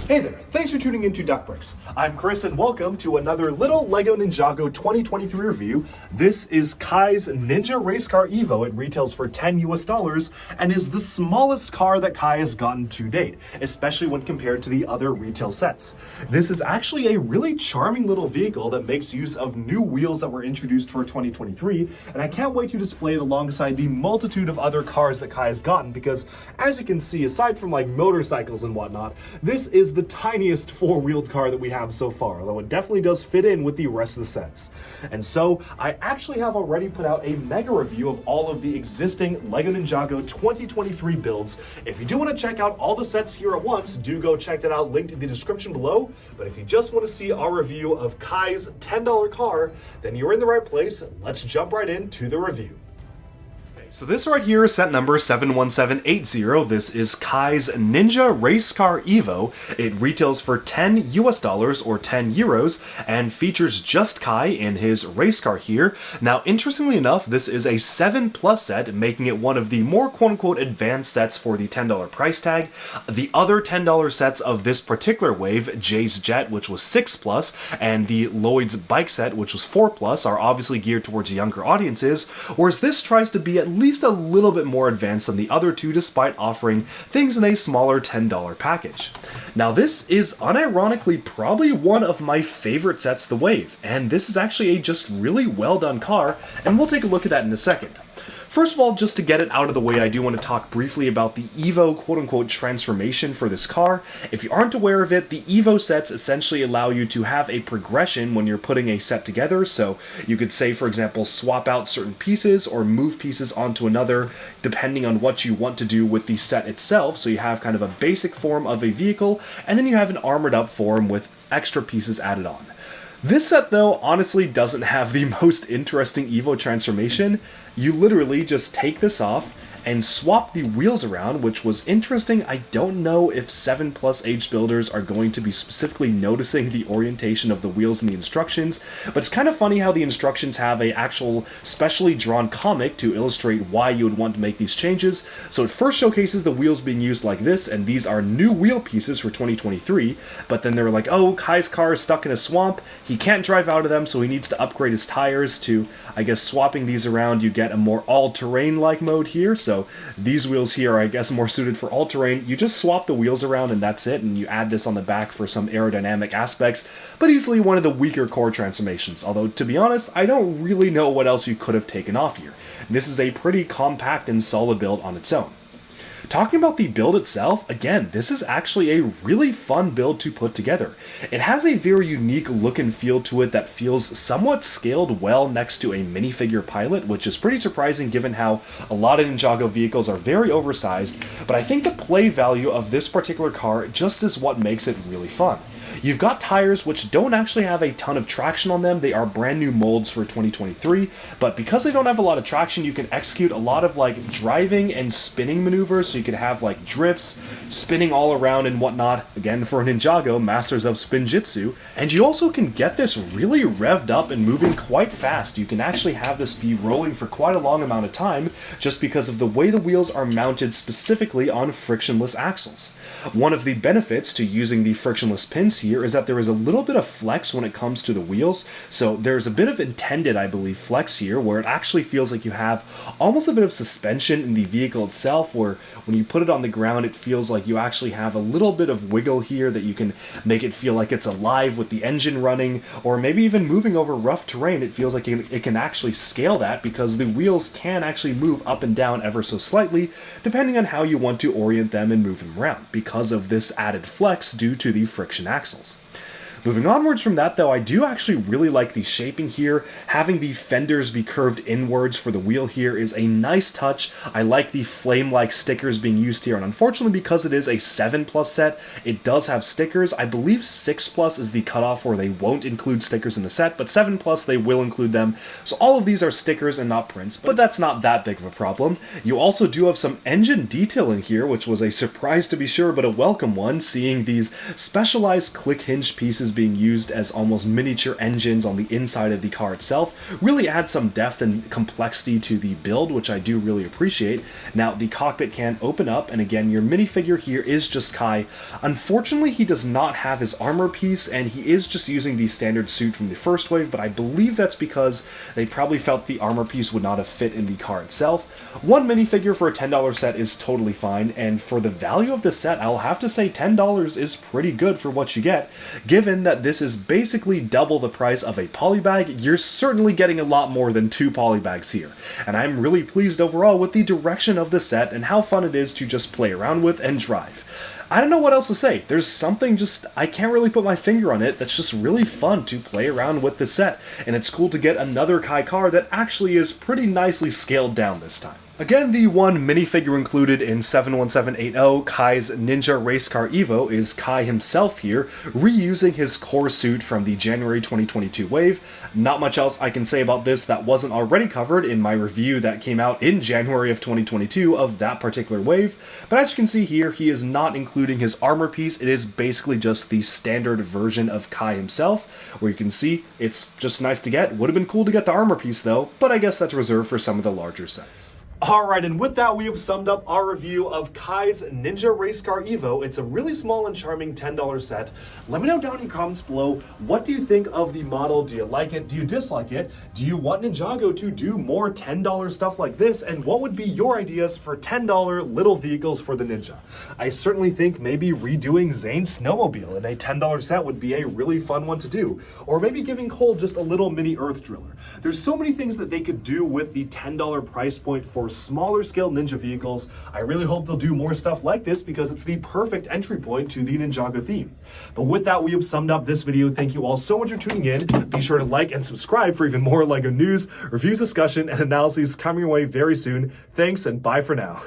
Hey there, thanks for tuning into Duckbricks. I'm Chris and welcome to another little LEGO Ninjago 2023 review. This is Kai's Ninja Race Car EVO. It retails for $10 and is the smallest car that Kai has gotten to date, especially when compared to the other retail sets. This is actually a really charming little vehicle that makes use of new wheels that were introduced for 2023, and I can't wait to display it alongside the multitude of other cars that Kai has gotten because, as you can see, aside from like motorcycles and whatnot, this is the tiniest four-wheeled car that we have so far, although it definitely does fit in with the rest of the sets. And so I actually have already put out a mega review of all of the existing LEGO Ninjago 2023 builds. If you do want to check out all the sets here at once, do go check that out, linked in the description below. But if you just want to see our review of Kai's $10 car, then you're in the right place. Let's jump right into the review. So this right here is set number 71780. This is Kai's Ninja Race Car EVO. It retails for $10 or 10 euros and features just Kai in his race car here. Now, interestingly enough, this is a 7+ set, making it one of the more quote-unquote advanced sets for the $10 price tag. The other $10 sets of this particular wave, Jay's Jet, which was 6+, and the Lloyd's Bike set, which was 4+, are obviously geared towards younger audiences, whereas this tries to be at least a little bit more advanced than the other two, despite offering things in a smaller $10 package. Now, this is unironically probably one of my favorite sets the wave, and this is actually a just really well done car, and we'll take a look at that in a second. First of all, just to get it out of the way, I do want to talk briefly about the EVO quote-unquote transformation for this car. If you aren't aware of it, the EVO sets essentially allow you to have a progression when you're putting a set together. So you could say, for example, swap out certain pieces or move pieces onto another depending on what you want to do with the set itself. So you have kind of a basic form of a vehicle, and then you have an armored up form with extra pieces added on. This set, though, honestly doesn't have the most interesting EVO transformation. You literally just take this off and swap the wheels around, which was interesting. I don't know if 7+ age builders are going to be specifically noticing the orientation of the wheels in the instructions, but it's kind of funny how the instructions have a actual specially drawn comic to illustrate why you would want to make these changes. So it first showcases the wheels being used like this, and these are new wheel pieces for 2023, but then they're like, oh, Kai's car is stuck in a swamp, he can't drive out of them, so he needs to upgrade his tires. To, I guess, swapping these around, you get a more all-terrain like mode here. So these wheels here are, I guess, more suited for all-terrain. You just swap the wheels around and that's it, and you add this on the back for some aerodynamic aspects, but easily one of the weaker core transformations. Although, to be honest, I don't really know what else you could have taken off here. This is a pretty compact and solid build on its own. Talking about the build itself, again, this is actually a really fun build to put together. It has a very unique look and feel to it that feels somewhat scaled well next to a minifigure pilot, which is pretty surprising given how a lot of Ninjago vehicles are very oversized, but I think the play value of this particular car just is what makes it really fun. You've got tires which don't actually have a ton of traction on them. They are brand new molds for 2023, but because they don't have a lot of traction, you can execute a lot of like driving and spinning maneuvers, so you can have like drifts, spinning all around and whatnot, again for Ninjago, masters of spinjitzu, and you also can get this really revved up and moving quite fast. You can actually have this be rolling for quite a long amount of time just because of the way the wheels are mounted specifically on frictionless axles. One of the benefits to using the frictionless pins here is that there is a little bit of flex when it comes to the wheels. So there's a bit of intended, I believe, flex here where it actually feels like you have almost a bit of suspension in the vehicle itself, where when you put it on the ground, it feels like you actually have a little bit of wiggle here that you can make it feel like it's alive with the engine running, or maybe even moving over rough terrain. It feels like it can actually scale that because the wheels can actually move up and down ever so slightly, depending on how you want to orient them and move them around, because of this added flex due to the friction axles. Moving onwards from that, though, I do actually really like the shaping here. Having the fenders be curved inwards for the wheel here is a nice touch. I like the flame-like stickers being used here, and unfortunately, because it is a 7+ set, it does have stickers. I believe 6+ is the cutoff where they won't include stickers in the set, but 7+ they will include them. So all of these are stickers and not prints, but that's not that big of a problem. You also do have some engine detail in here, which was a surprise to be sure, but a welcome one, seeing these specialized click hinge pieces being used as almost miniature engines on the inside of the car itself really adds some depth and complexity to the build, which I do really appreciate. Now, the cockpit can open up, and again, your minifigure here is just Kai. Unfortunately, he does not have his armor piece, and he is just using the standard suit from the first wave, but I believe that's because they probably felt the armor piece would not have fit in the car itself. One minifigure for a $10 set is totally fine, and for the value of the set, I'll have to say $10 is pretty good for what you get. Given that this is basically double the price of a polybag, you're certainly getting a lot more than 2 polybags here. And I'm really pleased overall with the direction of the set and how fun it is to just play around with and drive. I don't know what else to say. There's something just, I can't really put my finger on it, that's just really fun to play around with the set. And it's cool to get another Kai car that actually is pretty nicely scaled down this time. Again, the one minifigure included in 71780, Kai's Ninja Race Car EVO, is Kai himself here, reusing his core suit from the January 2022 wave. Not much else I can say about this that wasn't already covered in my review that came out in January of 2022 of that particular wave, but as you can see here, he is not including his armor piece. It is basically just the standard version of Kai himself, where you can see it's just nice to get. Would have been cool to get the armor piece though, but I guess that's reserved for some of the larger sets. Alright, and with that, we have summed up our review of Kai's Ninja Race Car EVO. It's a really small and charming $10 set. Let me know down in the comments below, what do you think of the model? Do you like it? Do you dislike it? Do you want Ninjago to do more $10 stuff like this? And what would be your ideas for $10 little vehicles for the Ninja? I certainly think maybe redoing Zane's snowmobile in a $10 set would be a really fun one to do. Or maybe giving Cole just a little mini earth driller. There's so many things that they could do with the $10 price point for smaller scale Ninja vehicles. I really hope they'll do more stuff like this because it's the perfect entry point to the Ninjago theme. But with that, we have summed up this video. Thank you all so much for tuning in. Be sure to like and subscribe for even more LEGO news, reviews, discussion, and analyses coming your way very soon. Thanks, and bye for now.